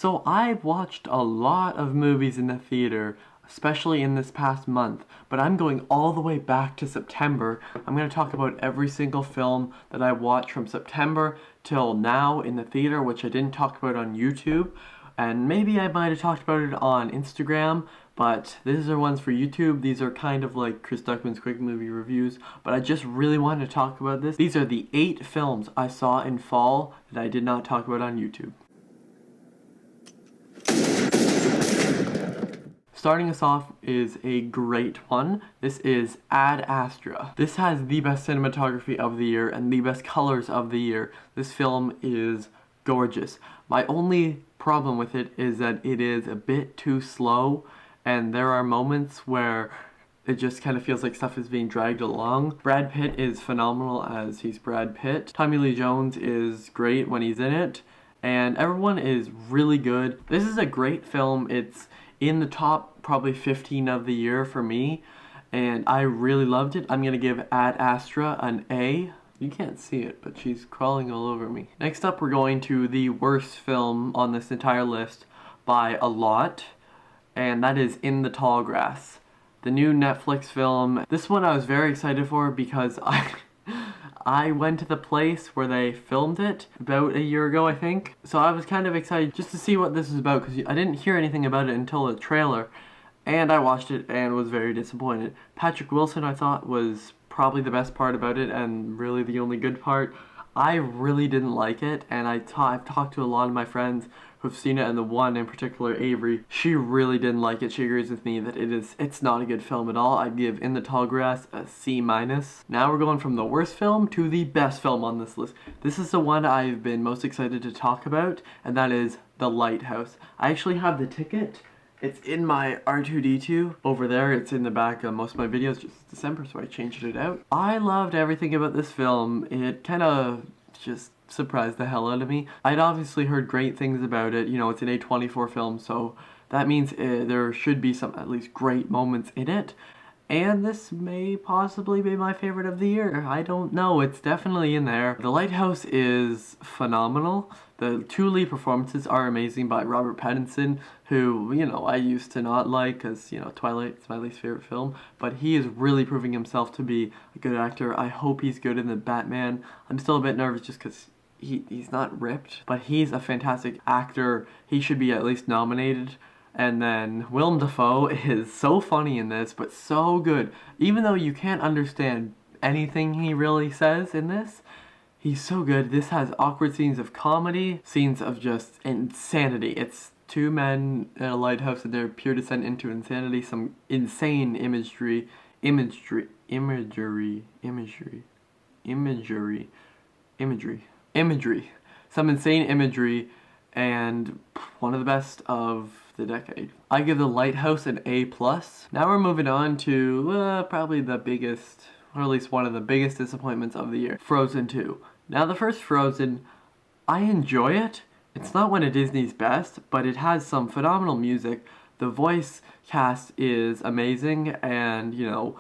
So I've watched a lot of movies in the theater, especially in this past month, but I'm going all the way back to September. I'm going to talk about every single film that I watched from September till now in the theater, which I didn't talk about on YouTube. And maybe I might have talked about it on Instagram, but these are ones for YouTube. These are kind of like Chris Duckman's quick movie reviews, but I just really wanted to talk about this. These are the 8 films I saw in fall that I did not talk about on YouTube. Starting us off is a great one. This is Ad Astra. This has the best cinematography of the year and the best colors of the year. This film is gorgeous. My only problem with it is that it is a bit too slow, and there are moments where it just kind of feels like stuff is being dragged along. Brad Pitt is phenomenal as he's Brad Pitt. Tommy Lee Jones is great when he's in it, and everyone is really good. This is a great film. It's in the top probably 15 of the year for me, and I really loved it. I'm gonna give Ad Astra an A. You can't see it, but she's crawling all over me. Next up, we're going to the worst film on this entire list by a lot, and that is In the Tall Grass, the new Netflix film. This one I was very excited for because I went to the place where they filmed it about a year ago, I think. So I was kind of excited just to see what this is about because I didn't hear anything about it until the trailer. And I watched it and was very disappointed. Patrick Wilson, I thought, was probably the best part about it and really the only good part. I really didn't like it, and I've talked to a lot of my friends who've seen it, and the one in particular, Avery, she really didn't like it. She agrees with me that it's not a good film at all. I'd give In the Tall Grass a C-. Now we're going from the worst film to the best film on this list. This is the one I've been most excited to talk about, and that is The Lighthouse. I actually have the ticket. It's in my R2-D2 over there. It's in the back of most of my videos, just December, so I changed it out. I loved everything about this film. It kind of just surprised the hell out of me. I'd obviously heard great things about it. You know, it's an A24 film, so that means there should be some at least great moments in it. And this may possibly be my favorite of the year. I don't know. It's definitely in there. The Lighthouse is phenomenal. The 2 lead performances are amazing by Robert Pattinson, who, you know, I used to not like because, you know, Twilight is my least favorite film. But he is really proving himself to be a good actor. I hope he's good in the Batman. I'm still a bit nervous just because he's not ripped. But he's a fantastic actor. He should be at least nominated. And then Willem Dafoe is so funny in this, but so good. Even though you can't understand anything he really says in this, he's so good. This has awkward scenes of comedy, scenes of just insanity. It's 2 men in a lighthouse and their pure descent into insanity, some insane imagery, some insane imagery, and one of the best of the decade. I give The Lighthouse an A+. Now we're moving on to probably the biggest, or at least one of the biggest disappointments of the year, Frozen 2. Now the first Frozen, I enjoy it. It's not one of Disney's best, but it has some phenomenal music. The voice cast is amazing, and you know,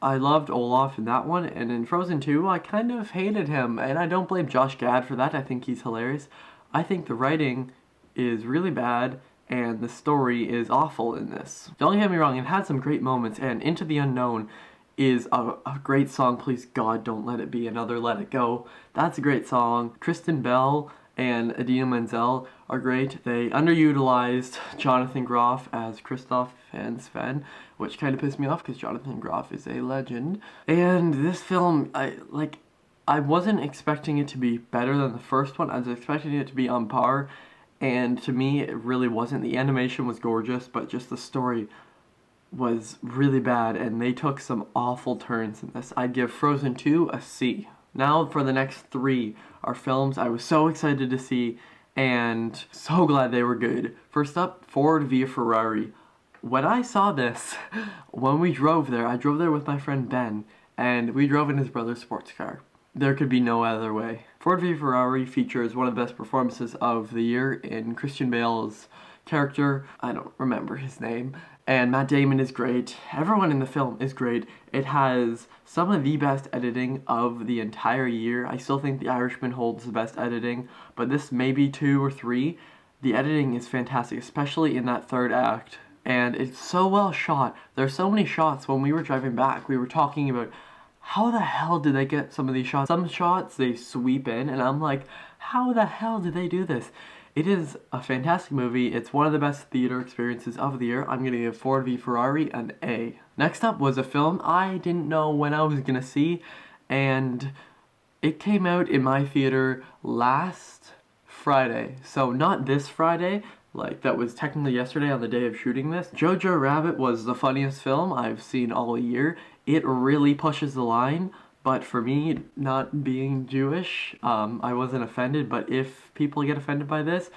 I loved Olaf in that one, and in Frozen 2, I kind of hated him, and I don't blame Josh Gad for that. I think he's hilarious. I think the writing is really bad, and the story is awful in this. Don't get me wrong, it had some great moments, and Into the Unknown is a great song. Please God, don't let it be another Let It Go. That's a great song. Kristen Bell and Idina Menzel are great. They underutilized Jonathan Groff as Kristoff and Sven, which kind of pissed me off because Jonathan Groff is a legend. And this film, I wasn't expecting it to be better than the first one. I was expecting it to be on par. And to me, it really wasn't. The animation was gorgeous, but just the story was really bad, and they took some awful turns in this. I'd give Frozen 2 a C. Now for the next 3 are films I was so excited to see, and so glad they were good. First up, Ford v Ferrari. When I saw this, when we drove there, I drove there with my friend Ben, and we drove in his brother's sports car. There could be no other way. Ford v Ferrari features one of the best performances of the year in Christian Bale's character. I don't remember his name. And Matt Damon is great. Everyone in the film is great. It has some of the best editing of the entire year. I still think The Irishman holds the best editing, but this may be 2 or 3. The editing is fantastic, especially in that third act. And it's so well shot. There's so many shots. When we were driving back, we were talking about how the hell did they get some of these shots? Some shots they sweep in, and I'm like, how the hell did they do this? It is a fantastic movie. It's one of the best theater experiences of the year. I'm gonna give Ford v Ferrari an A. Next up was a film I didn't know when I was gonna see, and it came out in my theater last Friday. So not this Friday, like that was technically yesterday on the day of shooting this. Jojo Rabbit was the funniest film I've seen all year. It really pushes the line, but for me, not being Jewish, I wasn't offended, but if people get offended by this,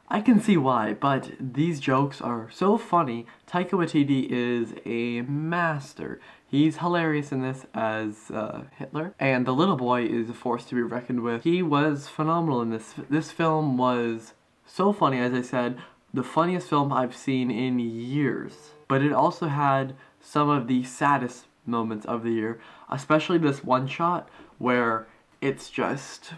I can see why, but these jokes are so funny. Taika Waititi is a master. He's hilarious in this as Hitler, and the little boy is a force to be reckoned with. He was phenomenal in this. This film was so funny, as I said, the funniest film I've seen in years. But it also had some of the saddest moments of the year, especially this one shot where it's just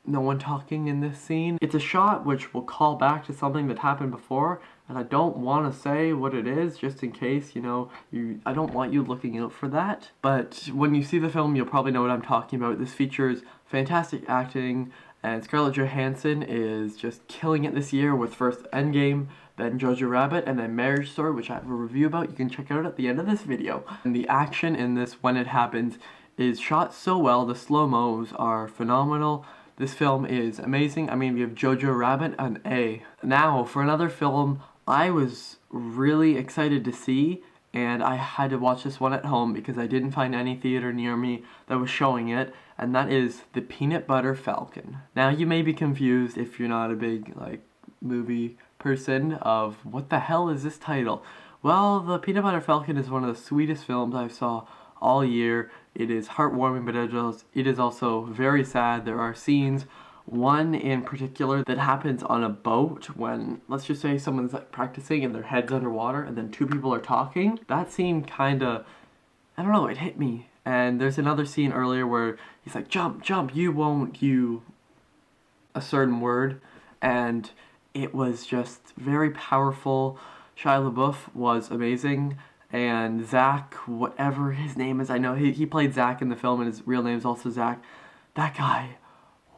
no one talking in this scene. It's a shot which will call back to something that happened before, and I don't want to say what it is just in case, you know, I don't want you looking out for that. But when you see the film, you'll probably know what I'm talking about. This features fantastic acting, and Scarlett Johansson is just killing it this year with first Endgame, then Jojo Rabbit, and then Marriage Story, which I have a review about. You can check out at the end of this video. And the action in this, when it happens, is shot so well. The slow-mos are phenomenal. This film is amazing. I mean, we have Jojo Rabbit, an A. Now, for another film I was really excited to see, and I had to watch this one at home because I didn't find any theater near me that was showing it, and that is The Peanut Butter Falcon. Now, you may be confused if you're not a big, like, movie person of what the hell is this title? Well, The Peanut Butter Falcon is one of the sweetest films I saw all year. It is heartwarming, but it is also very sad. There are scenes, one in particular that happens on a boat when, let's just say someone's like practicing and their head's underwater and then two people are talking. That scene kinda, I don't know, it hit me. And there's another scene earlier where he's like, jump, jump, you won't, you, a certain word. And it was just very powerful. Shia LaBeouf was amazing. And Zach, whatever his name is, I know he played Zach in the film and his real name is also Zach. That guy,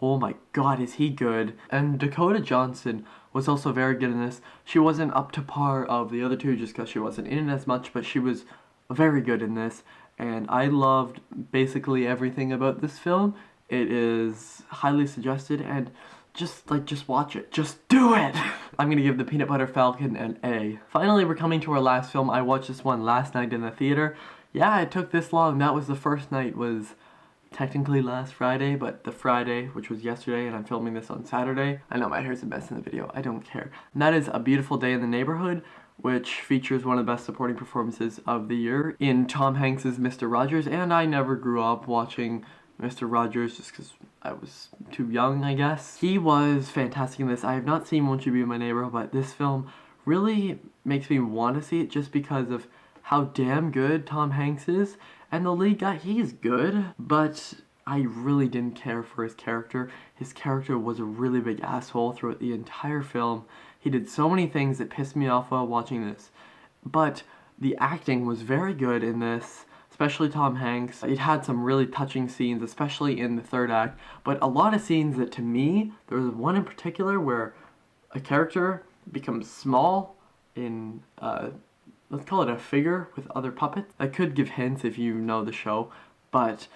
oh my god, is he good. And Dakota Johnson was also very good in this. She wasn't up to par of the other two just because she wasn't in it as much, but she was very good in this. And I loved basically everything about this film. It is highly suggested, and just watch it. Just do it! I'm gonna give The Peanut Butter Falcon an A. Finally, we're coming to our last film. I watched this one last night in the theater. Yeah, it took this long. That was the first night, was technically last Friday, but the Friday, which was yesterday, and I'm filming this on Saturday. I know my hair's a mess in the video. I don't care. And that is A Beautiful Day in the Neighborhood, which features one of the best supporting performances of the year in Tom Hanks's Mr. Rogers, and I never grew up watching Mr. Rogers just because I was too young, I guess. He was fantastic in this. I have not seen Won't You Be My Neighbor, but this film really makes me want to see it just because of how damn good Tom Hanks is. And the lead guy, he's good, but I really didn't care for his character. His character was a really big asshole throughout the entire film. He did so many things that pissed me off while watching this. But the acting was very good in this, especially Tom Hanks. It had some really touching scenes, especially in the third act, but a lot of scenes that to me, there was one in particular where a character becomes small in, let's call it a figure with other puppets. I could give hints if you know the show, but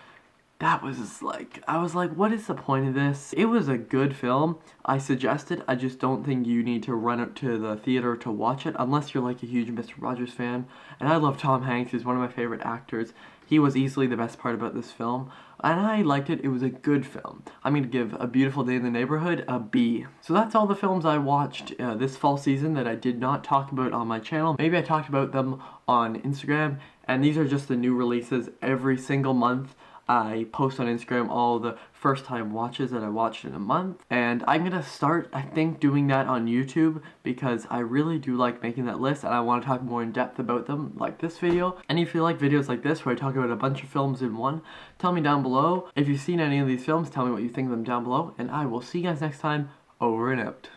that was like, I was like, what is the point of this? It was a good film. I suggest it. I just don't think you need to run up to the theater to watch it unless you're like a huge Mr. Rogers fan. And I love Tom Hanks. He's one of my favorite actors. He was easily the best part about this film. And I liked it. It was a good film. I'm going to give A Beautiful Day in the Neighborhood a B. So that's all the films I watched this fall season that I did not talk about on my channel. Maybe I talked about them on Instagram. And these are just the new releases every single month. I post on Instagram all the first time watches that I watched in a month, and I'm gonna start, I think, doing that on YouTube because I really do like making that list and I want to talk more in depth about them, like this video. And if you like videos like this where I talk about a bunch of films in one, tell me down below. If you've seen any of these films, tell me what you think of them down below, and I will see you guys next time. Over and out.